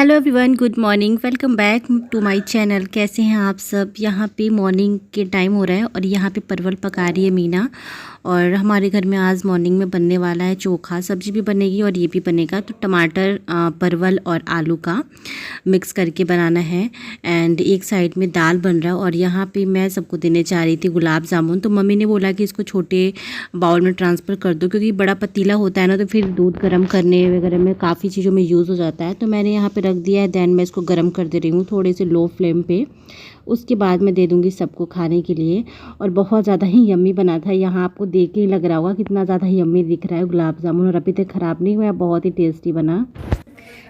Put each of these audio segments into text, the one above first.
Hello everyone, good morning. Welcome back to my channel. कैसे हैं आप सब। यहाँ पे मॉर्निंग के टाइम हो रहा है और यहाँ पे परवल पका रही है मीना। और हमारे घर में आज मॉर्निंग में बनने वाला है चोखा। सब्जी भी बनेगी और ये भी बनेगा। तो टमाटर, परवल और आलू का मिक्स करके बनाना है। एंड एक साइड में दाल बन रहा है। और यहाँ पे मैं सबको देने चाह रही थी गुलाब जामुन। तो मम्मी ने बोला कि इसको छोटे बाउल में ट्रांसफ़र कर दो, क्योंकि बड़ा पतीला होता है ना, तो फिर दूध गर्म करने वगैरह में काफ़ी चीज़ों में यूज़ हो जाता है। तो मैंने यहाँ पे रख दिया है। दैन मैं इसको गर्म कर दे रही हूँ थोड़े से लो फ्लेम पे। उसके बाद मैं दे दूँगी सबको खाने के लिए। और बहुत ज़्यादा ही यम्मी बना था। यहाँ आपको देख के ही लग रहा होगा कितना ज़्यादा यम्मी दिख रहा है गुलाब जामुन। और अभी तक ख़राब नहीं हुआ, बहुत ही टेस्टी बना।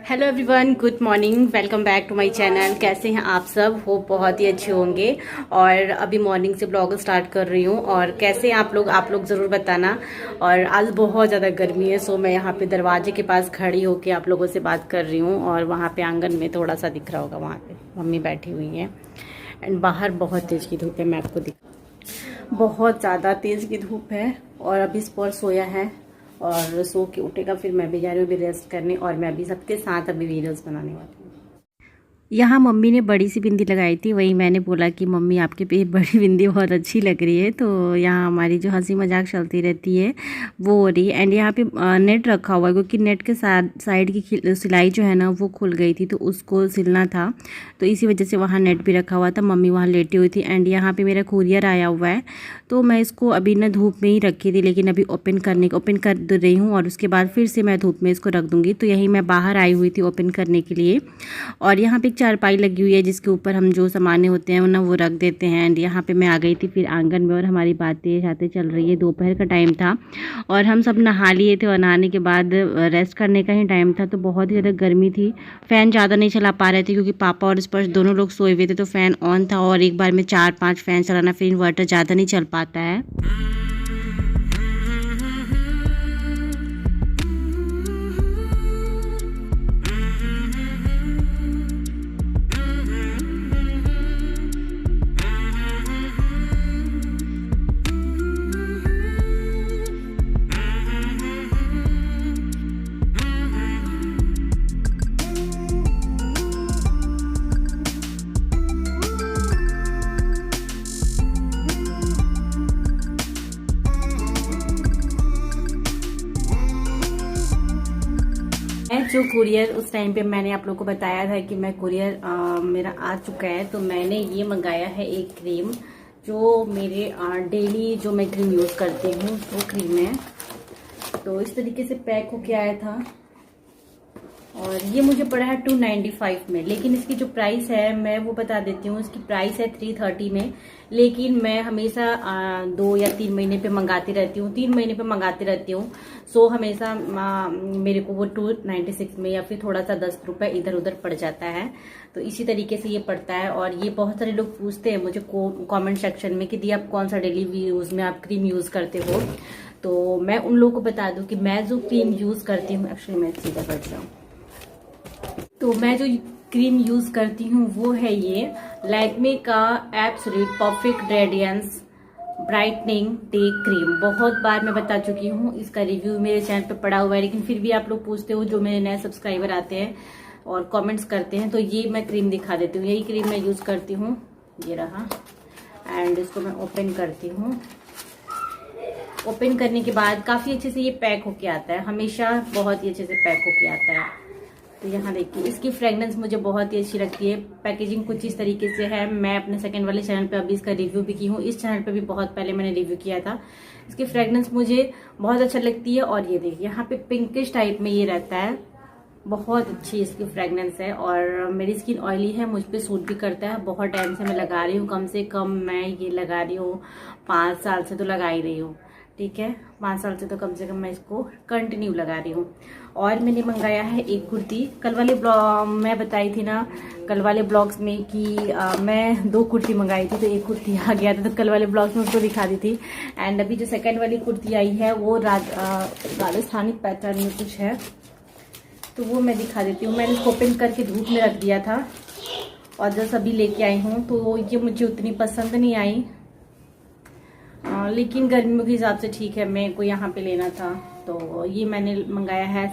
Hello everyone, good morning. Welcome back to my channel. कैसे हैं आप सब। होप बहुत ही अच्छे होंगे। और अभी मॉर्निंग से ब्लॉग स्टार्ट कर रही हूँ। और कैसे हैं आप लोग ज़रूर बताना। और आज बहुत ज़्यादा गर्मी है, सो मैं यहाँ पे दरवाजे के पास खड़ी होकर आप लोगों से बात कर रही हूँ। और वहाँ पे आंगन में थोड़ा सा दिख रहा होगा, वहाँ पे मम्मी बैठी हुई हैं। एंड बाहर बहुत तेज़ की धूप है, मैं आपको बहुत ज़्यादा तेज़ की धूप है। और अभी स्पॉट सोया है और सो के उठेगा, फिर मैं भी जा रही हूँ अभी रेस्ट करने। और मैं भी सबके साथ अभी वीडियोस बनाने वाली हूँ। यहाँ मम्मी ने बड़ी सी बिंदी लगाई थी, वही मैंने बोला कि मम्मी आपके पे बड़ी बिंदी बहुत अच्छी लग रही है। तो यहाँ हमारी जो हंसी मजाक चलती रहती है वो हो रही है। एंड यहाँ पे नेट रखा हुआ है, क्योंकि नेट के साथ साइड की सिलाई जो है ना वो खुल गई थी, तो उसको सिलना था। तो इसी वजह से वहाँ नेट भी रखा हुआ था। मम्मी वहाँ लेटी हुई थी। एंड यहाँ पर मेरा कुरियर आया हुआ है, तो मैं इसको अभी ना धूप में ही रखी थी, लेकिन अभी ओपन कर रही हूँ। और उसके बाद फिर से मैं धूप में इसको रख दूँगी। तो यही मैं बाहर आई हुई थी ओपन करने के लिए। और यहाँ पे चारपाई लगी हुई है, जिसके ऊपर हम जो सामाने होते हैं ना वो रख देते हैं। एंड यहाँ पे मैं आ गई थी फिर आंगन में। और हमारी बातें चल रही है। दोपहर का टाइम था और हम सब नहा लिए थे। और नहाने के बाद रेस्ट करने का ही टाइम था। तो बहुत ही ज़्यादा गर्मी थी। फ़ैन ज़्यादा नहीं चला पा रहे थे, क्योंकि पापा और स्पर्श दोनों लोग सोए हुए थे। तो फ़ैन ऑन था और एक बार में 4-5 फ़ैन चलाना, फिर इन्वर्टर ज़्यादा नहीं चल पाता है। जो कुरियर उस टाइम पे मैंने आप लोगों को बताया था कि मैं कुरियर मेरा आ चुका है। तो मैंने ये मंगाया है एक क्रीम, जो मेरे डेली जो मैं क्रीम यूज़ करती हूँ वो क्रीम है। तो इस तरीके से पैक होके आया था। और ये मुझे पड़ा है 295 में। लेकिन इसकी जो प्राइस है मैं वो बता देती हूँ। इसकी प्राइस है 330 में। लेकिन मैं हमेशा 2 या 3 महीने पे मंगाती रहती हूँ, 3 महीने पे मंगाती रहती हूँ। सो हमेशा मेरे को वो 296 में या फिर थोड़ा सा 10 रुपए इधर उधर पड़ जाता है। तो इसी तरीके से ये पड़ता है। और ये बहुत सारे लोग पूछते हैं मुझे कॉमेंट सेक्शन में कि दी आप कौन सा डेली यूज में आप क्रीम यूज करते हो। तो मैं उन लोगों को बता दूं कि मैं जो क्रीम यूज करती हूँ, एक्चुअली मैं सीधा कर जाऊँ, तो मैं जो क्रीम यूज करती हूँ वो है ये लैक्मे का absolute perfect radiance brightening day cream. बहुत बार मैं बता चुकी हूँ, इसका रिव्यू मेरे चैनल पे पड़ा हुआ है। लेकिन फिर भी आप लोग पूछते हो, जो मेरे नए सब्सक्राइबर आते हैं और कमेंट्स करते हैं, तो ये मैं क्रीम दिखा देती हूँ। यही क्रीम मैं यूज करती हूँ, ये रहा। एंड इसको मैं ओपन करती हूँ। ओपन करने के बाद काफी अच्छे से ये पैक होके आता है। हमेशा बहुत ही अच्छे से पैक होके आता है। तो यहाँ देखिए, इसकी फ्रेगनेंस मुझे बहुत ही अच्छी लगती है। पैकेजिंग कुछ इस तरीके से है। मैं अपने सेकंड वाले चैनल पे अभी इसका रिव्यू भी की हूँ। इस चैनल पे भी बहुत पहले मैंने रिव्यू किया था। इसकी फ्रेगनेंस मुझे बहुत अच्छा लगती है। और ये देखिए, यहाँ पे पिंकिश टाइप में ये रहता है। बहुत अच्छी इसकी फ्रेगनेंस है। और मेरी स्किन ऑयली है, मुझ पर सूट भी करता है। बहुत टाइम से मैं लगा रही हूँ, कम से कम मैं ये लगा रही हूँ 5 साल से तो लगा ही रही हूँ। ठीक है, 5 साल से तो कम से कम मैं इसको कंटिन्यू लगा रही हूँ। और मैंने मंगाया है एक कुर्ती। कल वाले ब्लॉग मैं बताई थी ना, कल वाले ब्लॉग्स में कि मैं 2 कुर्ती मंगाई थी, तो एक कुर्ती आ गया था। तो कल वाले ब्लॉग्स में उसको दिखा दी थी। एंड अभी जो सेकंड वाली कुर्ती आई है वो राजस्थानी पैटर्न में कुछ है, तो वो मैं दिखा देती हूँ। मैंने इसको ओपन करके धूप में रख दिया था और जब अभी लेके आई हूँ, तो ये मुझे उतनी पसंद नहीं आई। लेकिन गर्मियों के हिसाब से ठीक है, मेरे को यहाँ पे लेना था। तो ये मैंने मंगाया है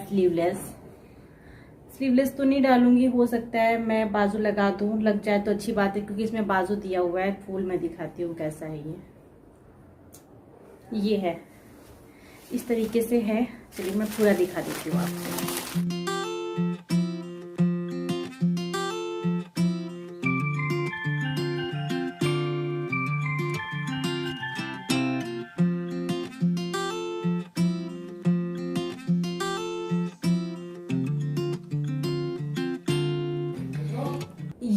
स्लीवलेस तो नहीं डालूंगी, हो सकता है मैं बाजू लगा दूं, लग जाए तो अच्छी बात है क्योंकि इसमें बाजू दिया हुआ है। फूल मैं दिखाती हूँ कैसा है ये है, इस तरीके से है। चलिए मैं पूरा दिखा देती हूँ आपको।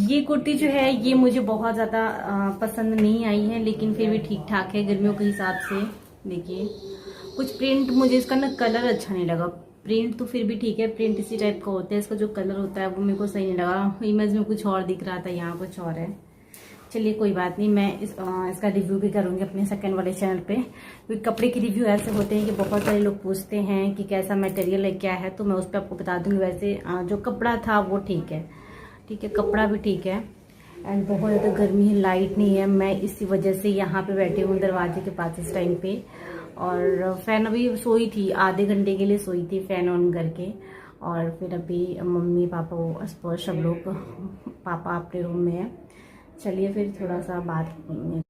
ये कुर्ती जो है ये मुझे बहुत ज़्यादा पसंद नहीं आई है, लेकिन फिर भी ठीक ठाक है गर्मियों के हिसाब से। देखिए कुछ प्रिंट मुझे इसका ना कलर अच्छा नहीं लगा। प्रिंट तो फिर भी ठीक है, प्रिंट इसी टाइप का होता है, इसका जो कलर होता है वो मेरे को सही नहीं लगा। इमेज में कुछ और दिख रहा था, यहाँ कुछ और है। चलिए कोई बात नहीं, मैं इसका रिव्यू भी करूँगी अपने सेकंड वाले चैनल पे, क्योंकि कपड़े के रिव्यू ऐसे होते हैं कि बहुत सारे लोग पूछते हैं कि कैसा मटेरियल है क्या है, तो मैं उस पर आपको बता दूँगी। वैसे जो कपड़ा था वो ठीक है, कपड़ा भी ठीक है। एंड बहुत ज़्यादा गर्मी है, लाइट नहीं है, मैं इसी वजह से यहाँ पे बैठी हूँ दरवाजे के पास इस टाइम पे। और फैन अभी सोई थी, आधे घंटे के लिए सोई थी फैन ऑन करके। और फिर अभी मम्मी पापा सब लोग, पापा अपने रूम में है। चलिए फिर थोड़ा सा बात।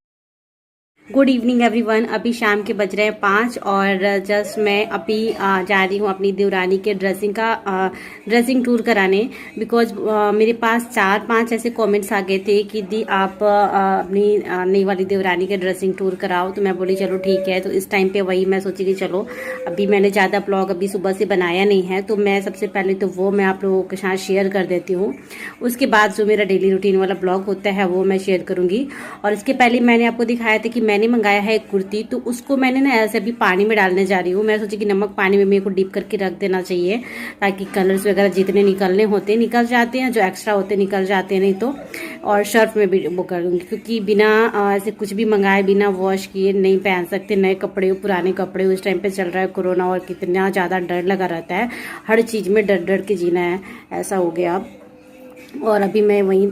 गुड इवनिंग एवरीवन, अभी शाम के बज रहे हैं 5 और जस्ट मैं अभी जा रही हूँ अपनी देवरानी के ड्रेसिंग टूर कराने। बिकॉज मेरे पास 4-5 ऐसे कमेंट्स आ गए थे कि दी आप अपनी नई वाली देवरानी के ड्रेसिंग टूर कराओ, तो मैं बोली चलो ठीक है। तो इस टाइम पे वही मैं सोची कि चलो, अभी मैंने ज़्यादा ब्लॉग अभी सुबह से बनाया नहीं है, तो मैं सबसे पहले तो वो मैं आप लोगों के साथ शेयर कर देती हूँ। उसके बाद जो मेरा डेली रूटीन वाला ब्लॉग होता है वो मैं शेयर करूँगी। और इसके पहले मैंने आपको दिखाया था कि मैंने मंगाया है एक कुर्ती, तो उसको मैंने ना ऐसे अभी पानी में डालने जा रही हूँ। मैं सोची कि नमक पानी में मेरे को डिप करके रख देना चाहिए, ताकि कलर्स वगैरह जितने निकलने होते निकल जाते हैं, जो एक्स्ट्रा होते निकल जाते हैं, नहीं तो। और शर्फ में भी वो कर दूँगी, क्योंकि बिना ऐसे कुछ भी मंगाए बिना वॉश किए नहीं पहन सकते। नए कपड़े पुराने कपड़े, उस टाइम पे चल रहा है कोरोना और कितना ज़्यादा डर लगा रहता है, हर चीज़ में डर डर के जीना है, ऐसा हो गया अब। और अभी मैं वहीं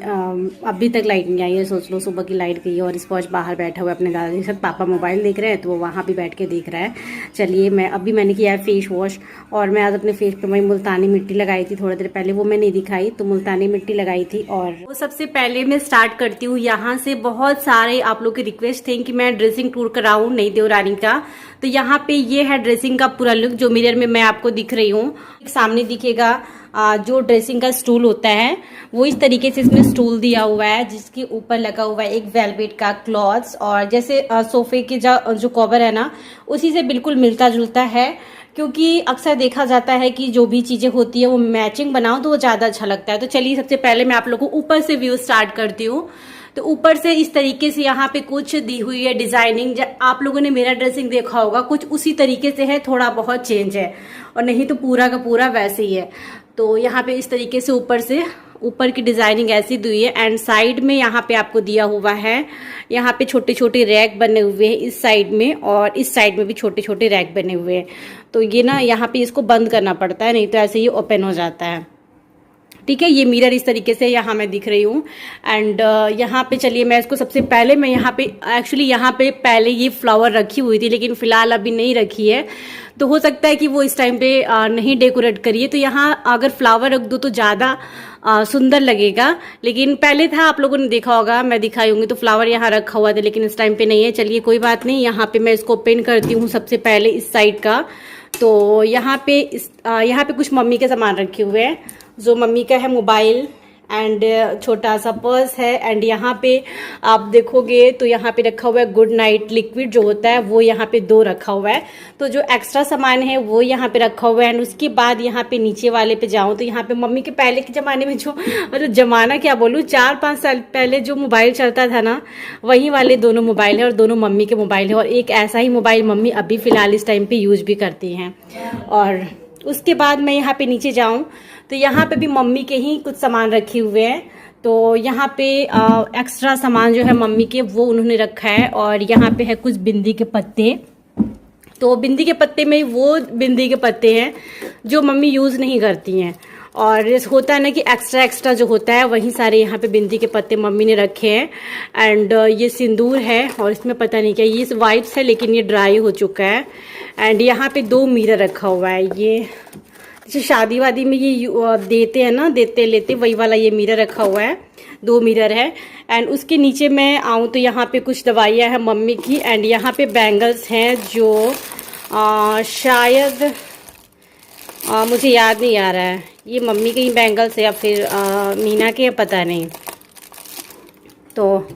अभी तक लाइट नहीं आई है, सोच लो सुबह की लाइट गई है। और स्पॉज बाहर बैठा हुआ है अपने दादाजी के साथ, पापा मोबाइल देख रहे हैं तो वो वहाँ भी बैठ के देख रहा है। चलिए मैंने किया है फेस वॉश, और मैं आज अपने फेस पे वही मुल्तानी मिट्टी लगाई थी थोड़ी देर पहले, वो मैं नहीं दिखाई, तो मुल्तानी मिट्टी लगाई थी। और वो सबसे पहले मैं स्टार्ट करती हूँ यहाँ से। बहुत सारे आप लोग की रिक्वेस्ट थे कि मैं ड्रेसिंग टूर कराऊँ नई देवरानी का, तो यहाँ पे ये है ड्रेसिंग का पूरा लुक जो मिरर में मैं आपको दिख रही हूँ। सामने दिखेगा जो ड्रेसिंग का स्टूल होता है, वो इस तरीके से इसमें स्टूल दिया हुआ है, जिसके ऊपर लगा हुआ है एक वेलवेट का क्लॉथ्स, और जैसे सोफे के जो कवर है ना, उसी से बिल्कुल मिलता जुलता है। क्योंकि अक्सर देखा जाता है कि जो भी चीजें होती है वो मैचिंग बनाओ तो वो ज्यादा अच्छा लगता है। तो चलिए सबसे पहले मैं आप लोगों को ऊपर से व्यू स्टार्ट करती हूँ। तो ऊपर से इस तरीके से यहाँ पे कुछ दी हुई है डिजाइनिंग, आप लोगों ने मेरा ड्रेसिंग देखा होगा, कुछ उसी तरीके से है, थोड़ा बहुत चेंज है, और नहीं तो पूरा का पूरा वैसे ही है। तो यहाँ पे इस तरीके से ऊपर की डिजाइनिंग ऐसी दी है। एंड साइड में यहाँ पे आपको दिया हुआ है, यहाँ पे छोटे छोटे रैक बने हुए हैं इस साइड में, और इस साइड में भी छोटे छोटे रैक बने हुए हैं। तो ये ना यहाँ पे इसको बंद करना पड़ता है, नहीं तो ऐसे ही ओपन हो जाता है। ठीक है, ये मिरर इस तरीके से यहाँ मैं दिख रही हूँ। एंड यहाँ पे चलिए मैं इसको सबसे पहले मैं यहाँ पे एक्चुअली यहाँ पे पहले ये फ्लावर रखी हुई थी, लेकिन फिलहाल अभी नहीं रखी है, तो हो सकता है कि वो इस टाइम पे नहीं डेकोरेट करिए। तो यहाँ अगर फ्लावर रख दो तो ज़्यादा सुंदर लगेगा, लेकिन पहले था, आप लोगों ने देखा होगा, मैं दिखाई होंगी, तो फ्लावर यहाँ रखा हुआ था, लेकिन इस टाइम पे नहीं है। चलिए कोई बात नहीं, यहाँ पे मैं इसको ओपन करती हूँ सबसे पहले इस साइड का। तो यहाँ पे कुछ मम्मी के सामान रखे हुए हैं, जो मम्मी का है मोबाइल एंड छोटा सा पर्स है। एंड यहाँ पे आप देखोगे तो यहाँ पे रखा हुआ है गुड नाइट लिक्विड जो होता है, वो यहाँ पे 2 रखा हुआ है। तो जो एक्स्ट्रा सामान है वो यहाँ पे रखा हुआ है। एंड उसके बाद यहाँ पे नीचे वाले पे जाऊँ तो यहाँ पे मम्मी के पहले के ज़माने में जो, मतलब ज़माना क्या बोलूँ, 4-5 साल पहले जो मोबाइल चलता था ना, वही वाले दोनों मोबाइल है, और दोनों मम्मी के मोबाइल है। और एक ऐसा ही मोबाइल मम्मी अभी फ़िलहाल इस टाइम पर यूज भी करती हैं। और उसके बाद मैं यहाँ पे नीचे जाऊँ तो यहाँ पे भी मम्मी के ही कुछ सामान रखे हुए हैं। तो यहाँ पे एक्स्ट्रा सामान जो है मम्मी के वो उन्होंने रखा है। और यहाँ पे है कुछ बिंदी के पत्ते, तो बिंदी के पत्ते में वो बिंदी के पत्ते हैं जो मम्मी यूज़ नहीं करती हैं। और होता है ना कि एक्स्ट्रा जो होता है, वही सारे यहाँ पे बिंदी के पत्ते मम्मी ने रखे हैं। एंड ये सिंदूर है, और इसमें पता नहीं क्या, ये वाइट्स है लेकिन ये ड्राई हो चुका है। एंड यहाँ पे 2 मिरर रखा हुआ है, ये जैसे शादी वादी में ये देते हैं ना, देते लेते, वही वाला ये मिरर रखा हुआ है। 2 मिरर है। एंड उसके नीचे मैं आऊँ तो यहाँ पे कुछ दवाइयाँ हैं मम्मी की। एंड यहाँ पे बैंगल्स हैं जो शायद मुझे याद नहीं आ रहा है, ये मम्मी के ही बैंगल्स है या फिर मीना के, पता नहीं। तो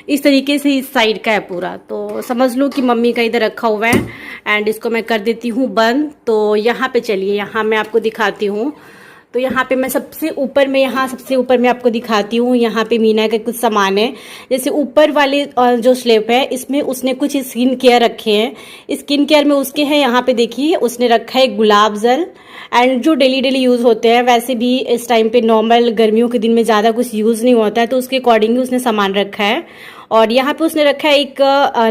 इस तरीके से इस साइड का है पूरा, तो समझ लो कि मम्मी का इधर रखा हुआ है। एंड इसको मैं कर देती हूँ बंद। तो यहाँ पे चलिए, यहाँ मैं आपको दिखाती हूँ। तो यहाँ पे मैं सबसे ऊपर में, यहाँ सबसे ऊपर में आपको दिखाती हूँ। यहाँ पे मीना के कुछ सामान है, जैसे ऊपर वाले जो स्लेब है इसमें उसने कुछ स्किन केयर रखे हैं। स्किन केयर में उसके हैं, यहाँ पे देखिए उसने रखा है गुलाब जल। एंड जो डेली डेली यूज़ होते हैं, वैसे भी इस टाइम पे नॉर्मल गर्मियों के दिन में ज़्यादा कुछ यूज़ नहीं होता है, तो उसके अकॉर्डिंग ही उसने सामान रखा है। और यहाँ पे उसने रखा है एक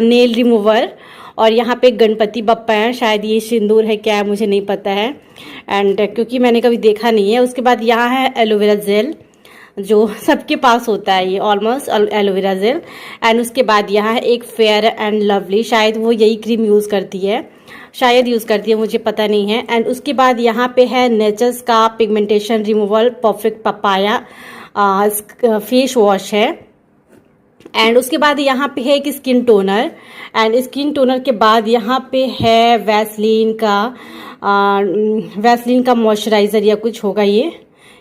नेल रिमूवर। और यहाँ पे गणपति बप्पा है, शायद ये सिंदूर है क्या है मुझे नहीं पता है, एंड क्योंकि मैंने कभी देखा नहीं है। उसके बाद यहाँ है एलोवेरा जेल, जो सबके पास होता है ये ऑलमोस्ट एलोवेरा जेल। एंड उसके बाद यहाँ है एक फेयर एंड लवली, शायद वो यही क्रीम यूज़ करती है, शायद यूज़ करती है, मुझे पता नहीं है। एंड उसके बाद यहाँ पे है नेचर्स का pigmentation removal perfect papaya face wash है। एंड उसके बाद यहाँ पे है एक skin toner. And skin toner के बाद यहाँ पे है वैसलीन का मॉइस्चराइज़र या कुछ होगा ये,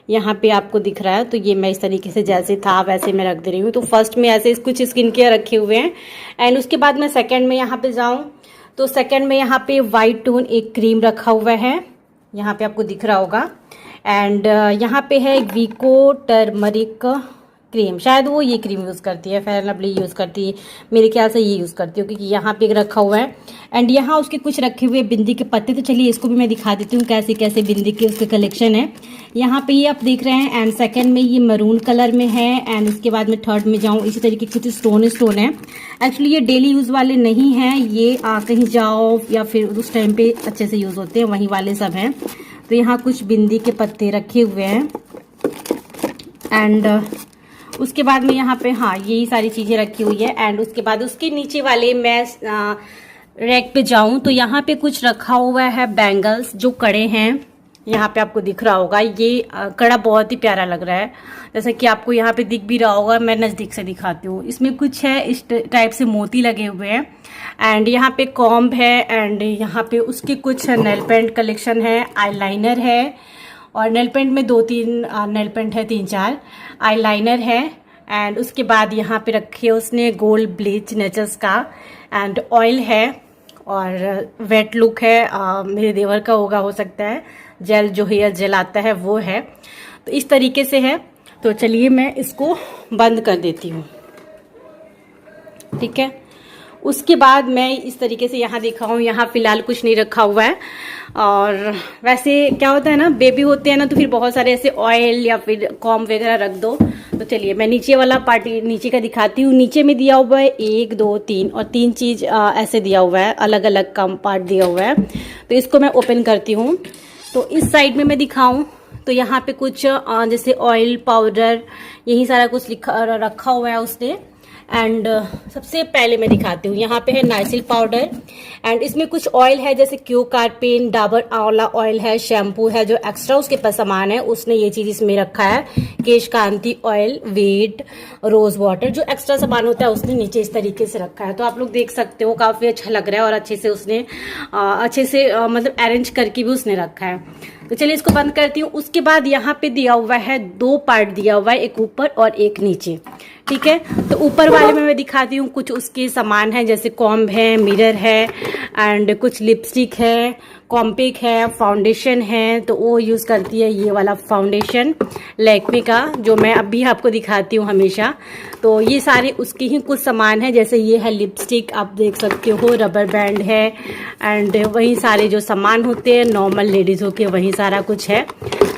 यहाँ पे आपको दिख रहा है। तो ये मैं इस तरीके से जैसे था वैसे मैं रख दे रही हूँ। तो फर्स्ट में ऐसे कुछ स्किन केयर रखे हुए हैं। एंड उसके बाद मैं सेकंड में यहाँ पे जाऊँ तो सेकंड में यहाँ पे वाइट टोन एक क्रीम रखा हुआ है, यहाँ पे आपको दिख रहा होगा। एंड यहाँ पे है वीको टर्मरिक क्रीम, शायद वो ये क्रीम यूज़ करती है, फेयर लवली यूज़ करती है, मेरे ख्याल से ये यूज़ करती है, क्योंकि यहाँ पे रखा हुआ है। एंड यहाँ उसके कुछ रखे हुए बिंदी के पत्ते। तो चलिए इसको भी मैं दिखा देती हूँ कैसे कैसे बिंदी के उसके कलेक्शन है। यहाँ पे ये आप देख रहे हैं। एंड सेकंड में ये मरून कलर में है। एंड उसके बाद में थर्ड में जाऊँ, इसी तरीके के कुछ स्टोन है। एक्चुअली ये डेली यूज़ वाले नहीं हैं, ये कहीं जाओ या फिर उस टाइम पे अच्छे से यूज़ होते हैं, वहीं वाले सब हैं। तो यहाँ कुछ बिंदी के पत्ते रखे हुए हैं। एंड उसके बाद में यहाँ पे हाँ यही सारी चीज़ें रखी हुई है। एंड उसके बाद उसके नीचे वाले मैं रैक पे जाऊँ तो यहाँ पे कुछ रखा हुआ है बैंगल्स, जो कड़े हैं, यहाँ पे आपको दिख रहा होगा। ये कड़ा बहुत ही प्यारा लग रहा है, जैसा कि आपको यहाँ पे दिख भी रहा होगा। मैं नज़दीक से दिखाती हूँ। इसमें कुछ है इस टाइप से मोती लगे हुए हैं। एंड यहाँ पे कॉम्ब है। एंड यहाँ पे उसके कुछ नेल पेंट कलेक्शन है, आईलाइनर है, और नेल पेंट में 2-3 नेल पेंट है, 3-4 आईलाइनर है। एंड उसके बाद यहाँ पे रखे उसने गोल्ड ब्लीच नेचर्स का। एंड ऑयल है और वेट लुक है, मेरे देवर का होगा, हो सकता है, जेल जो हेयर जेल आता है वो है। तो इस तरीके से है। तो चलिए मैं इसको बंद कर देती हूँ, ठीक है। उसके बाद मैं इस तरीके से यहाँ दिखाऊँ, यहाँ फिलहाल कुछ नहीं रखा हुआ है। और वैसे क्या होता है ना, बेबी होते हैं ना, तो फिर बहुत सारे ऐसे ऑयल या फिर कॉम्ब वगैरह रख दो। तो चलिए मैं नीचे वाला पार्ट नीचे का दिखाती हूँ। नीचे में दिया हुआ है 1 2 3 और 3 चीज़ ऐसे दिया हुआ है, अलग अलग कम पार्ट दिया हुआ है। तो इसको मैं ओपन करती हूँ। तो इस साइड में मैं दिखाऊँ तो यहाँ पे कुछ जैसे ऑयल पाउडर, यही सारा कुछ रखा हुआ है उसने। एंड सबसे पहले मैं दिखाती हूँ, यहाँ पे है नाइसिल पाउडर। एंड इसमें कुछ ऑयल है, जैसे क्यू कार्पेन, डाबर आंवला ऑयल है, शैम्पू है, जो एक्स्ट्रा उसके पास सामान है उसने ये चीज़ इसमें रखा है। केश कांति ऑयल, वीट, रोज वाटर, जो एक्स्ट्रा सामान होता है उसने नीचे इस तरीके से रखा है। तो आप लोग देख सकते हो, काफ़ी अच्छा लग रहा है और अच्छे से उसने मतलब अरेंज करके भी उसने रखा है। तो चलिए इसको बंद करती हूँ। उसके बाद यहाँ पे दिया हुआ है 2 पार्ट दिया हुआ है, एक ऊपर और एक नीचे, ठीक है। तो ऊपर वाले में मैं दिखाती हूँ कुछ उसके सामान है, जैसे कॉम्ब है, मिरर है, एंड कुछ लिपस्टिक है, कॉम्पिक है, फाउंडेशन है। तो वो यूज़ करती है ये वाला फाउंडेशन लैक्मे का, जो मैं अभी आपको दिखाती हूँ हमेशा। तो ये सारे उसके ही कुछ सामान है, जैसे ये है लिपस्टिक, आप देख सकते हो, रबर बैंड है। एंड वही सारे जो सामान होते हैं नॉर्मल लेडीज़ों के, वही सारा कुछ है।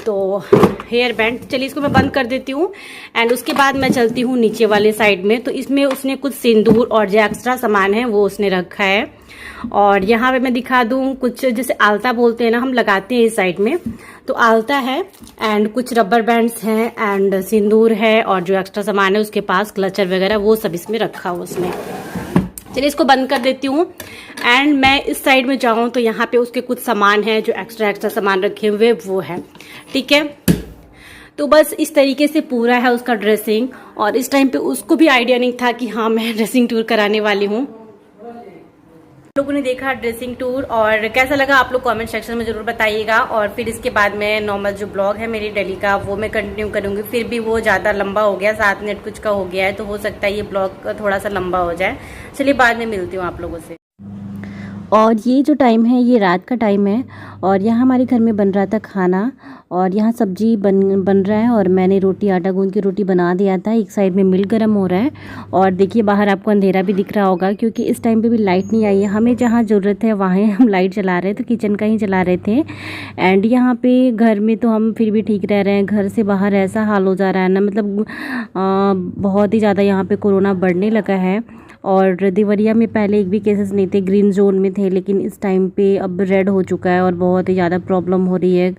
तो हेयर बैंड, चलिए इसको मैं बंद कर देती हूँ। एंड उसके बाद मैं चलती हूँ नीचे वाले साइड में। तो इसमें उसने कुछ सिंदूर और जो एक्स्ट्रा सामान है वो उसने रखा है। और यहाँ पे मैं दिखा दूँ कुछ, जैसे आलता बोलते हैं ना, हम लगाते हैं इस साइड में, तो आलता है। एंड कुछ रबर बैंड्स हैं, एंड सिंदूर है, और जो एक्स्ट्रा सामान है उसके पास क्लचर वगैरह वो सब इसमें रखा हुआ उसने। चलिए इसको बंद कर देती हूँ। एंड मैं इस साइड में जाऊँ तो यहाँ पे उसके कुछ सामान है जो एक्स्ट्रा सामान रखे हुए वो है, ठीक है। तो बस इस तरीके से पूरा है उसका ड्रेसिंग। और इस टाइम पे उसको भी आइडिया नहीं था कि हाँ मैं ड्रेसिंग टूर कराने वाली हूँ। लोगों ने देखा ड्रेसिंग टूर और कैसा लगा आप लोग कमेंट सेक्शन में जरूर बताइएगा। और फिर इसके बाद में नॉर्मल जो ब्लॉग है मेरी डेली का वो मैं कंटिन्यू करूंगी। फिर भी वो ज़्यादा लंबा हो गया, 7 मिनट कुछ का हो गया है, तो हो सकता है ये ब्लॉग थोड़ा सा लंबा हो जाए। चलिए बाद में मिलती हूँ आप लोगों से। और ये जो टाइम है ये रात का टाइम है और यहाँ हमारे घर में बन रहा था खाना और यहाँ सब्जी बन रहा है और मैंने रोटी आटा गूंद की रोटी बना दिया था। एक साइड में मिल्क गर्म हो रहा है और देखिए बाहर आपको अंधेरा भी दिख रहा होगा क्योंकि इस टाइम पे भी लाइट नहीं आई है। हमें जहाँ ज़रूरत है वहाँ हम लाइट चला रहे थे, तो किचन का ही चला रहे थे। एंड यहाँ पे घर में तो हम फिर भी ठीक रह रहे हैं, घर से बाहर ऐसा हाल हो जा रहा है ना, मतलब बहुत ही ज़्यादा यहाँ पे कोरोना बढ़ने लगा है। और देवरिया में पहले एक भी केसेस नहीं थे, ग्रीन जोन में थे, लेकिन इस टाइम पे अब रेड हो चुका है और बहुत ही ज़्यादा प्रॉब्लम हो रही है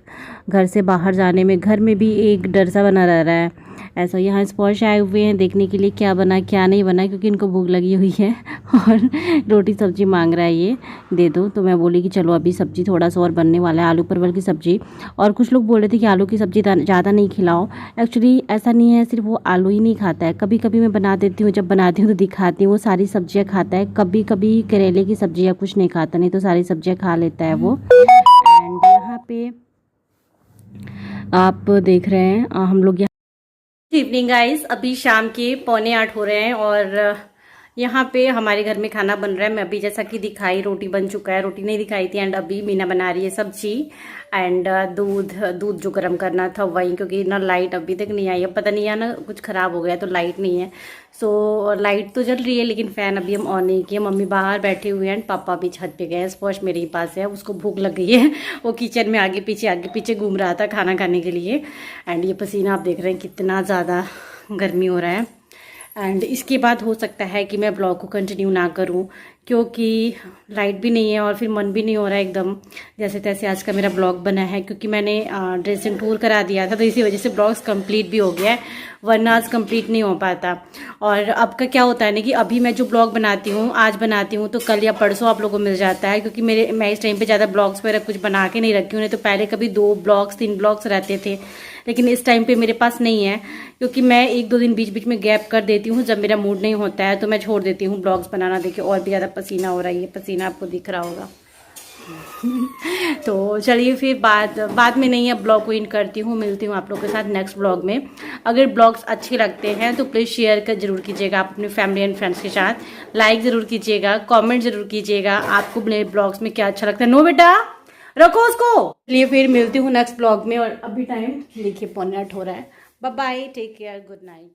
घर से बाहर जाने में। घर में भी एक डर सा बना रह रहा है ऐसा। यहाँ स्पॉश आए हुए हैं देखने के लिए क्या बना क्या नहीं बना, क्योंकि इनको भूख लगी हुई है और रोटी सब्जी मांग रहा है ये दे दो। तो मैं बोली कि चलो अभी सब्जी थोड़ा सा और बनने वाला है, आलू परवल की सब्जी। और कुछ लोग बोल रहे थे कि आलू की सब्जी ज़्यादा नहीं खिलाओ। एक्चुअली ऐसा नहीं है, सिर्फ वो आलू ही नहीं खाता है, कभी कभी मैं बना देती हूँ, जब बनाती हूँ तो दिखाती हूँ, वो सारी सब्जियाँ खाता है। कभी कभी करेले की सब्जियाँ कुछ नहीं खाता, नहीं तो सारी सब्जियाँ खा लेता है वो। एंड यहाँ पे आप देख रहे हैं हम लोग इवनिंग गाइस, अभी शाम के 7:45 हो रहे हैं और यहाँ पे हमारे घर में खाना बन रहा है। मैं अभी जैसा कि दिखाई रोटी बन चुका है, रोटी नहीं दिखाई थी। एंड अभी मीना बना रही है सब्जी एंड दूध जो गर्म करना था वही, क्योंकि ना लाइट अभी तक नहीं आई है, पता नहीं है ना कुछ खराब हो गया तो लाइट नहीं है। सो लाइट तो जल रही है लेकिन फ़ैन अभी हम ऑन नहीं किए। मम्मी बाहर बैठे हुए हैं, पापा भी छत पे गए हैं। स्पॉश मेरे ही पास है, उसको भूख लग गई है, वो किचन में आगे पीछे घूम रहा था खाना खाने के लिए। एंड ये पसीना आप देख रहे हैं कितना ज़्यादा गर्मी हो रहा है। एंड इसके बाद हो सकता है कि मैं ब्लॉग को कंटिन्यू ना करूं, क्योंकि लाइट भी नहीं है और फिर मन भी नहीं हो रहा है एकदम जैसे तैसे आज का मेरा ब्लॉग बना है। क्योंकि मैंने ड्रेसिंग टूर करा दिया था तो इसी वजह से ब्लॉग्स कंप्लीट भी हो गया है, वरना आज कंप्लीट नहीं हो पाता। और अब का क्या होता है ना कि अभी मैं जो ब्लॉग बनाती हूँ आज बनाती हूँ तो कल या परसों आप लोगों को मिल जाता है, क्योंकि मैं इस टाइम पे ज़्यादा ब्लॉग्स वगैरह कुछ बना के नहीं रखी हूँ। नहीं तो पहले कभी 2 ब्लॉग्स 3 ब्लॉग्स रहते थे, लेकिन इस टाइम पे मेरे पास नहीं है, क्योंकि मैं 1-2 दिन बीच बीच में गैप कर देती हूँ। जब मेरा मूड नहीं होता है तो मैं छोड़ देती हूँ ब्लॉग्स बनाना। देखिए और भी ज़्यादा पसीना हो रहा है, ये पसीना आपको दिख रहा होगा तो चलिए फिर बाद में नहीं, अब ब्लॉग को इन करती हूँ, मिलती हूँ आप लोगों के साथ नेक्स्ट ब्लॉग में। अगर ब्लॉग्स अच्छे लगते हैं तो प्लीज़ शेयर कर जरूर कीजिएगा आप अपने फैमिली एंड फ्रेंड्स के साथ, लाइक ज़रूर कीजिएगा, कमेंट ज़रूर कीजिएगा आपको मेरे ब्लॉग्स में क्या अच्छा लगता है। नो बेटा रखो उसको। चलिए फिर मिलती हूँ नेक्स्ट ब्लॉग में। और अभी टाइम देखिए 7:45 हो रहा है। Bye bye, take care, good night.